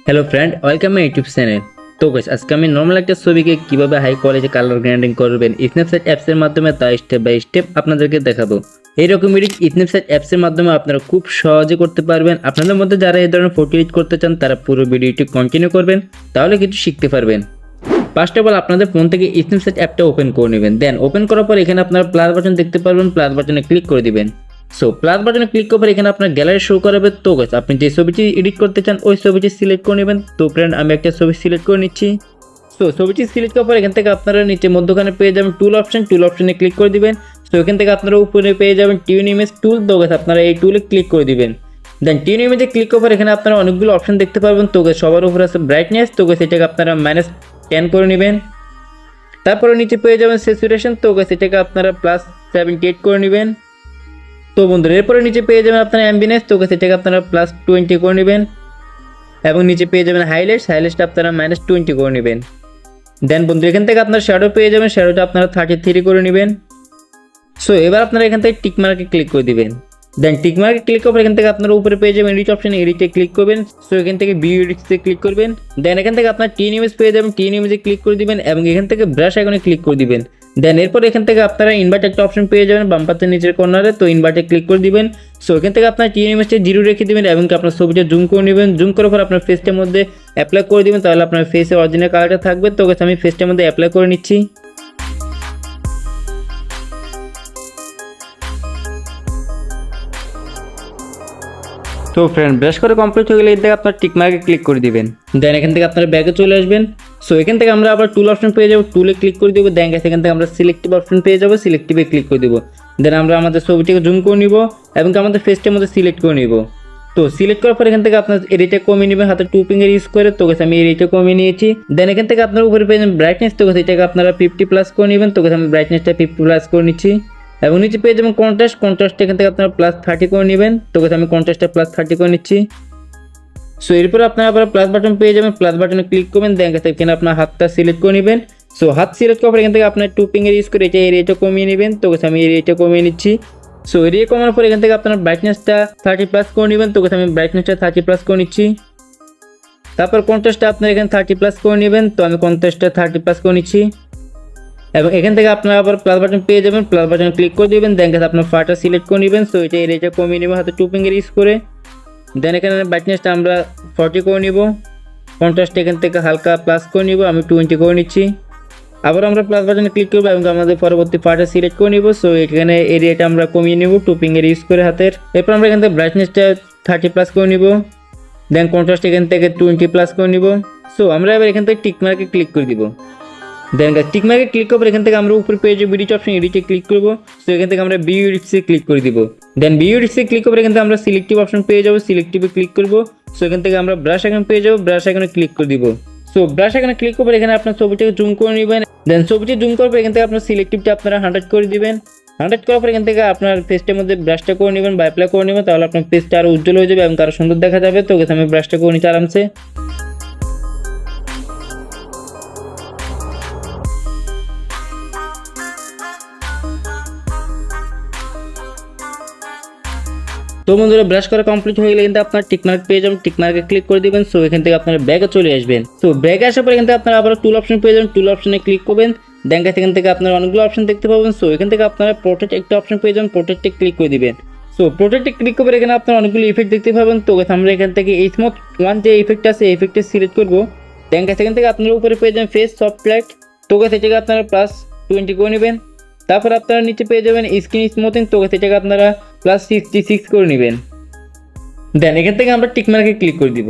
Hello friend, welcome my YouTube channel. তো guys, আজকে আমি নর্মাল একটা ছবিকে কিভাবে হাই কোয়ালিটি কালার গ্রেডিং করবেন স্ন্যাপচ্যাট অ্যাপসের মাধ্যমে তা স্টেপ বাই স্টেপ আপনাদেরকে দেখাবো। এইরকম এডিট স্ন্যাপচ্যাট অ্যাপসের মাধ্যমে আপনারা খুব সহজে করতে পারবেন। আপনাদের মধ্যে যারা এই ধরনের ফটো এডিট করতে চান তারা পুরো ভিডিওটি কন্টিনিউ করবেন, তাহলে কিছু শিখতে পারবেন। ফার্স্ট অফ অল আপনাদের ফোন থেকে স্ন্যাপচ্যাট অ্যাপটা ওপেন করে নেবেন। দেন ওপেন করার পর এখানে আপনারা প্লাস বাটন দেখতে পারবেন, প্লাস বাটনে ক্লিক করে দিবেন। সো প্লাস বাটনে ক্লিক করার পর এখানে আপনার গ্যালারি শো করাবে। তো গাইস, আপনি যে ছবিটি এডিট করতে চান ওই ছবিটি সিলেক্ট করে নেবেন। তো ফ্রেন্ড, আমি একটা ছবি সিলেক্ট করে নিচ্ছি। সো ছবিটি সিলেক্ট করার পর এখান থেকে আপনারা নিচে মধ্যখানে পেয়ে যাবেন টুল অপশনে ক্লিক করে দিবেন। সো এখান থেকে আপনারা উপরে পেয়ে যাবেন টিউন ইমেজ টুল। তো গাইস, আপনারা এই টুলে ক্লিক করে দিবেন। দেন টিউন ইমেজে ক্লিক করার পর এখানে আপনারা অনেকগুলো অপশন দেখতে পারবেন। তো গাইস, সবার উপরে আছে ব্রাইটনেস। তো গাইস, এটাকে আপনারা -10 করে নেবেন। তারপরে নিচে পেয়ে যাবেন স্যাচুরেশন। তো গাইস, এটাকে আপনারা +78 করে নেবেন। তো বন্ধুরা, এরপরে নিচে পেয়ে যাবেন আপনারা অ্যাম্বিয়েন্স। তো গাইস, এটাকে আপনারা +20 করে নেবেন। এবং নিচে পেয়ে যাবেন হাইলাইটসটা আপনারা -20 করে নেবেন। দেন বন্ধু, এখান থেকে আপনারা শ্যাডো পেয়ে যাবেন, শ্যাডোটা আপনারা 33 করে নেবেন। সো এবার আপনারা এখান থেকে টিক মার্কে ক্লিক করে দিবেন। দেন টিক মার্কে ক্লিক করার এখান থেকে আপনারা উপরে পেয়ে যাবেন এডিট অপশন, এডিটে ক্লিক করবেন। সো এখান থেকে ভিউ এডিটসে ক্লিক করবেন। দেন এখান থেকে আপনার টিন ইমেজ পেয়ে যাবেন, টিন ইমেজে ক্লিক করে দিবেন এবং এখান থেকে ব্রাশ আইকনে ক্লিক করে দিবেন। দেন এরপর এখান থেকে আপনারা ইনভার্ট একটা অপশন পেয়ে যাবেন বাম পাশের নিচের কর্নারে। তো ইনভার্টে ক্লিক করে দিবেন। সো এখান থেকে আপনার টিন ইমেজটা 0 রেখে দিবেন এবং আপনার ছবিটা জুম করে নেবেন। জুম করার পর আপনার ফেসটার মধ্যে অ্যাপ্লাই করে দিবেন, তাহলে আপনার ফেসের অরিজিনাল কালারটা থাকবে। তো আমি ফেসটার মধ্যে অ্যাপ্লাই করে নিচ্ছি। তো ফ্রেন্ড, ব্রাশ করে কমপ্লিট হয়ে গেলে এর থেকে আপনার টিক মার্কে ক্লিক করে দিবেন। দেন এখান থেকে আপনারা ব্যাগে চলে আসবেন। সো এখান থেকে আমরা আবার টুল অপশন পেয়ে যাবো, টুলে ক্লিক করে দেবো। দেন এখান থেকে আমরা সিলেক্টিভ অপশন পেয়ে যাবো, সিলেক্টিভে ক্লিক করে দেবো। দেন আমরা আমাদের ছবিটিকে জুম করে নিব এবং আমাদের ফেসটার মধ্যে সিলেক্ট করে নিব। তো সিলেক্ট করার পর এখান থেকে আপনার এরিটা কমিয়ে নেবেন হাতে 2 ফিঙ্গার ইউজ করে। তো আমি এরিটা কমিয়ে নিয়েছি। দেন এখান থেকে আপনার উপরে পেয়ে যাবেন ব্রাইটনেস। তো এটাকে আপনারা 50+ করে নেবেন। তো আমি ব্রাইটনেসটা 50+ করে নিচ্ছি। এবং নিচে পেয়ে যাবেন কন্ট্রাস্ট এখান থেকে আপনারা +30 করে নেবেন। তো আমি কন্ট্রাস্টটা +30 করে নিচ্ছি। সো এরপর আপনারা আবার প্লাস বাটন পেয়ে যাবেন, প্লাস বাটনে ক্লিক করবেন। দেন এখানে আপনার হাতটা সিলেক্ট করে নেবেন। সো হাত সিলেক্ট করার পর এখান থেকে আপনার 2 ফিঙ্গার ইউজ করে এরিয়াটা কমিয়ে নেবেন। তো আমি এরিয়াটা কমিয়ে নিচ্ছি। সো এরিয়া কমানোর পর এখান থেকে আপনার ব্রাইটনেসটা 30+ করে নেবেন। তো আমি ব্রাইটনেসটা 30+ করে নিচ্ছি। তারপর কন্ট্রাস্টটা আপনার এখানে 30+ করে নেবেন। তো আমি কন্ট্রাস্টটা 30+ করে নিচ্ছি। এবং এখান থেকে আপনারা আবার প্লাস বাটন পেয়ে যাবেন, প্লাস বাটনে ক্লিক করে দেবেন। দেন আপনার ফাটা সিলেক্ট করে নেবেন। সো এটা এরিয়াটা কমিয়ে নেবেন হাতে 2 ফিঙ্গার ইউজ করে। দেন এখানে ব্রাইটনেসটা আমরা 40 করে নিব। কন্ট্রাস্ট এখান থেকে হালকা প্লাস করে নিব, আমি 20 করে নিচ্ছি। আবার আমরা প্লাস বাটনে ক্লিক করবো এবং আমাদের পরবর্তী পার্টে সিলেক্ট করে নিব। সো এখানে এরিয়াটা আমরা কমিয়ে নিব 2 ফিঙ্গার ইউজ করে হাতের। এরপর আমরা এখান থেকে ব্রাইটনেসটা 30+ করে নিব। দেন কন্ট্রাস্ট এখান থেকে 20+ করে নিব। সো আমরা এবার এখান থেকে টিক মার্কে ক্লিক করে দিব। দেন টিক মার্কে ক্লিক করার এখান থেকে আমরা উপরে পেয়ে যাবো এডিট অপশন, এডিটে ক্লিক করবো। সো এখান থেকে আমরা ভিউ এডিটসে ক্লিক করে দিব। দেন ভিউ এডিটসে ক্লিক করে এখান থেকে আমরা সিলেক্টিভ অপশন পেয়ে যাবো, সিলেক্টিভে ক্লিক করবো। সো এখান থেকে আমরা ব্রাশ আইকন পেয়ে যাবো, ব্রাশ আইকনে ক্লিক করে দিব। সো ব্রাশ আইকনে ক্লিক করবে এখানে আপনার ছবিটাকে জুম করে নেবেন। দেন ছবিটি জুম করবে এখান থেকে আপনার সিলেক্টিভটা আপনারা 100 করে দিবেন। 100 করার পর এখান থেকে আপনার ফেসটার মধ্যে ব্রাশটা করে নেবেন বা অ্যাপ্লাই করে নেবেন, তাহলে আপনার ফেসটা আরও উজ্জ্বল হয়ে যাবে এবং আরও সুন্দর দেখা যাবে। তো আমি ব্রাশটা করে নিচ্ছি আরামসে। তো বন্ধুরা, ব্রাশ করা কমপ্লিট হয়ে গেলে কিন্তু আপনার টিকমার্ক পেয়ে যাবেন, টিকমার্কে ক্লিক করে দিবেন। সো এখান থেকে আপনারা ব্যাগে চলে আসবেন। তো ব্যাগে আসার পর এখান থেকে আপনারা আবার টুল অপশন পেয়ে যাবেন, টুল অপশনে ক্লিক করবেন। দেন এখান থেকে আপনারা অনেকগুলো অপশন দেখতে পাবেন। সো এখান থেকে আপনারা প্রোটেক্ট একটা অপশন পেয়ে যাবেন, প্রোটেক্টে ক্লিক করে দিবেন। সো প্রোটেক্টে ক্লিক করবে এখানে আপনারা অনেকগুলো ইফেক্ট দেখতে পাবেন। তো আমরা এখান থেকে এই স্মুথ ওয়ান যে ইফেক্ট আছে এই ইফেক্টটা সিলেক্ট করবো। দেন এখান থেকে আপনারা উপরে পেয়ে যাবেন ফেস সফট লাইট। তো এটাকে আপনারা +20 করে নেবেন। তারপর আপনারা নিচে পেয়ে যাবেন স্ক্রিন স্মুথিং। তো এটাকে আপনারা +66 করে নেবেন। দেন এখান থেকে আমরা টিক মার্কে ক্লিক করে দিব।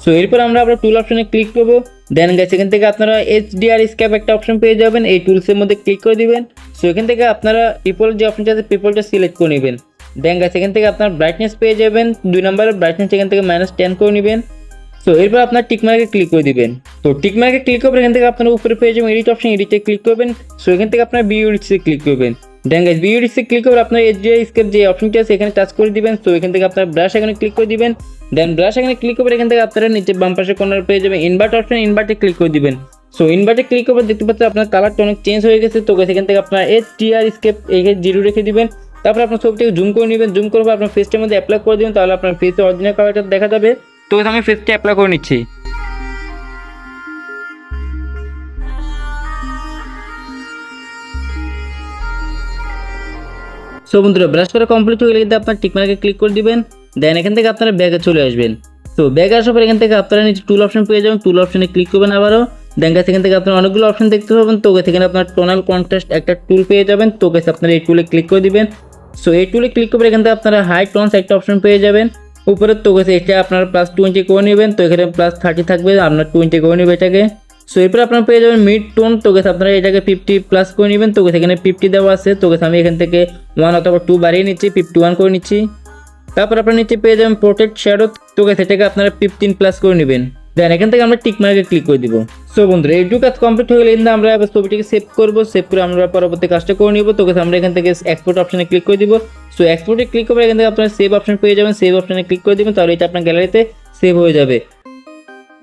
সো এরপর আমরা আবার টুল অপশনে ক্লিক করবো। দেন এখান থেকে আপনারা HDR স্ক্যাপ একটা অপশন পেয়ে যাবেন, এই টুলসের মধ্যে ক্লিক করে দিবেন। সো এখান থেকে আপনারা পিপল যে অপশনটা আছে পিপলটা সিলেক্ট করে নেবেন। দেন এখান থেকে আপনার ব্রাইটনেস পেয়ে যাবেন 2 নম্বরের ব্রাইটনেস এখান থেকে -10 করে নেবেন। সো এরপর আপনার টিক মার্কে ক্লিক করে দিবেন। তো টিক মার্কে ক্লিক করবেন এখান থেকে আপনার উপরে পেয়ে যাবেন এডিট অপশন, এডিটে ক্লিক করবেন। সো এখান থেকে আপনার ভিউ এডিটসে ক্লিক করবেন। দেন ভিউ এডিটসে ক্লিক করে আপনার HDR স্ক্যাপ যে অপশনটি আছে এখানে টাচ করে দিবেন। সো এখান থেকে আপনার ব্রাশ এখানে ক্লিক করে দিবেন। দেন ব্রাশ এখানে ক্লিক করে এখান থেকে আপনারা নিচে বাম পাশে কর্নার পেয়ে যাবেন ইনভার্ট অপশন, ইনভার্টে ক্লিক করে দিবেন। সো ইনভার্টে ক্লিক করে দেখতে পাচ্ছেন আপনার কালারটা অনেক চেঞ্জ হয়ে গেছে। তো এখান থেকে আপনার HDR স্ক্যাপ এখানে 0 রেখে দিবেন। তারপর আপনার ছবিটাকে জুম করে নেবেন, জুম করে আপনার ফেসটার মধ্যে অ্যাপ্লাই করে দিবেন, তাহলে আপনার ফেসে অরিজিনাল কালারটা দেখা যাবে। তো আমি ফেসটা অ্যাপ্লাই করে নিচ্ছি। সো বন্ধুরা ব্রাশ করা কমপ্লিট হয়ে গেলে কিন্তু আপনার টিকমার্কে ক্লিক করে দিবেন। দেন এখান থেকে আপনারা ব্যাগে চলে আসবেন। তো ব্যাগে আসার পর এখান থেকে আপনারা নিচে টুল অপশন পেয়ে যাবেন, টুল অপশনে ক্লিক করবেন আবারও। দেন গাছ এখান থেকে আপনার অনেকগুলো অপশন দেখতে পাবেন। তো থেকে আপনার টোনাল কন্ট্রাস্ট একটা টুল পেয়ে যাবেন। তো গাছ আপনারা এই টুলে ক্লিক করে দিবেন। সো এই টুলে ক্লিক করে এখান থেকে আপনারা হাই টোনস একটা অপশন পেয়ে যাবেন উপরে। তো গাছ এটা আপনারা +20 করে নেবেন। তো এখানে +30 থাকবে, আপনার 20 করে নেবেন এটাকে। সো এরপর আপনারা পেয়ে যাবেন মিড টোন। তো গেছে আপনারা এটাকে 50+ করে নেবেন। তো এখানে 50 দেওয়া আছে। তো গেছে আমি এখান থেকে 1 অথবা 2 বাড়িয়ে নিচ্ছি, 51 করে নিচ্ছি। তারপর আপনার নিচে পেয়ে যাবেন প্রোটেক্ট শ্যাডো। তো গেছে এটাকে আপনারা 15+ করে নেবেন। দেন এখান থেকে আমরা টিক মার্কে ক্লিক করে দিব। সো বন্ধুরা এইটুকু কাজ কমপ্লিট হয়ে গেলে আমরা এবার ছবিটিকে সেভ করব। সেভ করে আমরা পরবর্তী কাজটা করে নিব। তো গেছে আমরা এখান থেকে এক্সপোর্ট অপশনে ক্লিক করে দিব। সো এক্সপোর্টে ক্লিক করে এখান থেকে আপনারা সেভ অপশন পেয়ে যাবেন। সেভ অপশনে ক্লিক করে দিবেন, তাহলে এটা আপনার গ্যালারিতে সেভ হয়ে যাবে।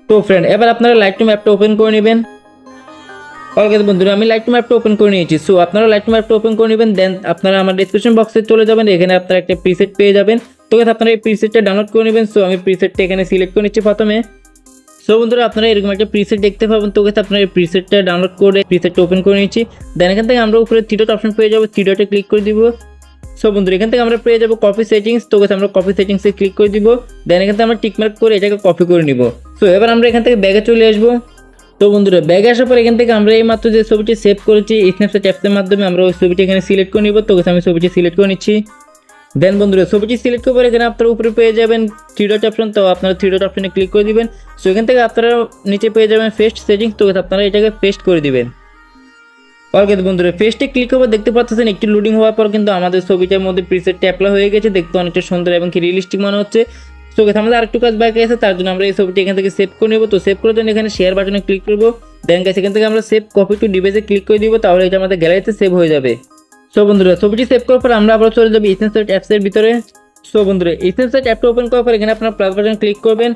তো ফ্রেন্ড এবার আপনারা লাইটরুম অ্যাপটা ওপেন করে নেবেন। ওকে বন্ধুরা আমি লাইটরুম অ্যাপটা ওপেন করে নিয়েছি। সো আপনারা লাইটরুম অ্যাপটা ওপেন করে নেবেন। দেন আপনারা আমার ডেসক্রিপশন বক্সে চলে যাবেন, এখানে আপনারা একটা প্রিসেট পেয়ে যাবেন। তো আপনারা এই প্রিসেটটা ডাউনলোড করে নেবেন। সো আমি প্রিসেটটা এখানে সিলেক্ট করে নিচ্ছি প্রথমে। সো বন্ধুরা আপনারা এরকম একটা প্রিসেট দেখতে পাবেন। তো আপনারা এই প্রিসেটটা ডাউনলোড করে প্রিসেটটা ওপেন করে নিচ্ছি। দেন এখান থেকে আমরা উপরে থ্রি ডট অপশন পেয়ে যাবো, থ্রি ডটে ক্লিক করে দিব। সো বন্ধুরা এখান থেকে আমরা পেয়ে যাবো কপি সেটিংস। তো আমরা কপি সেটিংসে ক্লিক করে দিব। দেন এখান থেকে আমরা টিকমার্ক করে এটাকে কপি করে নিব। সো এবার আমরা এখান থেকে ব্যাগে চলে আসবো। তো বন্ধুরা ব্যাগে আসার পর এখান থেকে আমরা এই মাত্র যে ছবিটি সেভ করেছি স্ন্যাপচ্যাট অ্যাপসের মাধ্যমে আমরা ওই ছবিটি এখানে সিলেক্ট করে নিব। তো আমি ছবিটি সিলেক্ট করে নিচ্ছি। দেন বন্ধুরা ছবিটি সিলেক্ট করার পর এখানে আপনারা উপরে পেয়ে যাবেন থ্রি ডট অপশন। তো আপনারা থ্রি ডট অপশনে ক্লিক করে দিবেন। সো এখান থেকে আপনারা নিচে পেয়ে যাবেন পেস্ট সেটিংস। তো আপনারা এটাকে পেস্ট করে দিবেন। ওকে বন্ধুরা পেস্টে ক্লিক করে দেখতে পাচ্ছেন একটু লোডিং হওয়ার পর কিন্তু আমাদের ছবিটার মধ্যে প্রিসেটটা অ্যাপ্লাই হয়ে গেছে। দেখতে অনেকটা সুন্দর এবং কি রিয়েলিস্টিক মনে হচ্ছে। সো আমাদের আরেকটু কাজ বাকি আছে, তার জন্য আমরা এই ছবিটি এখান থেকে সেভ করে নেব। তো সেভ করার জন্য এখানে শেয়ার বাটনে ক্লিক করব। দেন গাইস এখান থেকে আমরা সেভ কপি টু ডিভাইসে ক্লিক করে দিব, তাহলে এটা আমাদের গ্যালারিতে সেভ হয়ে যাবে। সো বন্ধুরা ছবিটি সেভ করার পর আমরা আবার চলে যাবো স্ন্যাপচ্যাট অ্যাপসের ভিতরে। সো বন্ধুরা স্ন্যাপচ্যাট অ্যাপটা ওপেন করার পর এখানে আপনার প্লাস বাটন ক্লিক করবেন।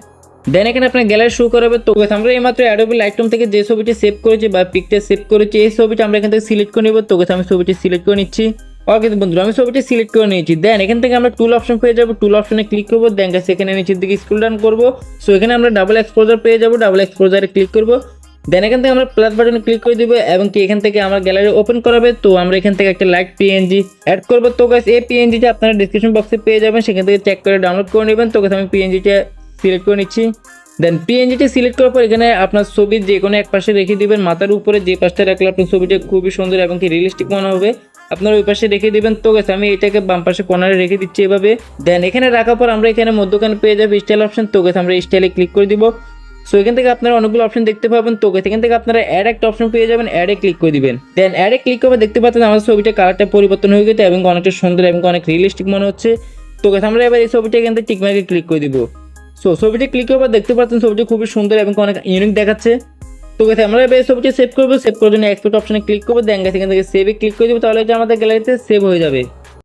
দেন এখানে আপনার গ্যালারি শো করাবে। তো আমরা এইমাত্র অ্যাডোবি লাইটরুম থেকে যে ছবিটি সেভ করেছি বা পিকটা সেভ করেছি এই ছবিটা আমরা এখান থেকে সিলেক্ট করে নেব। তো আমি ছবিটি সিলেক্ট করে নিচ্ছি। ওকে বন্ধুরা আমি ছবিটি সিলেক্ট করে নিয়েছি। দেন এখান থেকে আমরা টুল অপশন পেয়ে যাবো, টুল অপশনে ক্লিক করবো। দেন গাইস এখানে নিচের দিকে স্ক্রল ডাউন করবো। সো এখানে আমরা ডাবল এক্সপোজার পেয়ে যাবো, ডাবল এক্সপোজারে ক্লিক করবো। দেন এখান থেকে আমরা প্লাস বাটনে ক্লিক করে দিব এবং কি এখান থেকে আমার গ্যালারি ওপেন করাবে। তো আমরা এখান থেকে একটা লাইট পিএনজি অ্যাড করবো। তো গাইস এই পিএনজিটা আপনারা ডিসক্রিপশন বক্সে পেয়ে যাবেন, সেখান থেকে চেক করে ডাউনলোড করে নেবেন। তো গাইস আমি পিএনজিটা সিলেক্ট করে নিচ্ছি। দেন পিএনজিটি সিলেক্ট করার পর এখানে আপনার ছবির যে কোনো এক পাশে রেখে দিবেন, মাথার উপরে যে পাশটা রাখলে আপনার ছবিটা খুবই সুন্দর এবং কি রিয়েলিস্টিক মনে হবে, আপনারা ওই পাশে রেখে দিবেন। তো গেছে আমি এটাকে বাম পাশে কর্নারে রেখে দিচ্ছি এভাবে। দেন এখানে রাখার পর আমরা এখানে মধ্যখানে পেয়ে যাবো স্টাইল অপশন। তো গেছে আমরা স্টাইলে ক্লিক করে দিব। সো এখান থেকে আপনারা অনেকগুলো অপশন দেখতে পাবেন। তো এখান থেকে আপনারা অ্যাড একটা অপশন পেয়ে যাবেন, অ্যাডে ক্লিক করে দিবেন। দেন অ্যাডে ক্লিক করে দেখতে পাচ্ছেন আমাদের ছবিটা কালারটা পরিবর্তন হয়ে গেছে এবং অনেকটা সুন্দর এবং অনেক রিয়েলিস্টিক মনে হচ্ছে। তো আমরা এবার এই ছবিটা এখান থেকে টিকমার্কে ক্লিক করে দিব। সো ছবিটি ক্লিক করার পর দেখতে পাচ্ছেন ছবিটি খুবই সুন্দর এবং অনেক ইউনিক দেখাচ্ছে। তো গেছে আমরা এবার এই ছবিটি সেভ করবো। সেভ করার জন্য এক্সপোর্ট অপশনে ক্লিক করবো। দেন গেছে এখান থেকে সেভে ক্লিক করে দেবো, তাহলে এটা আমাদের গ্যালারিতে সেভ হয়ে যাবে।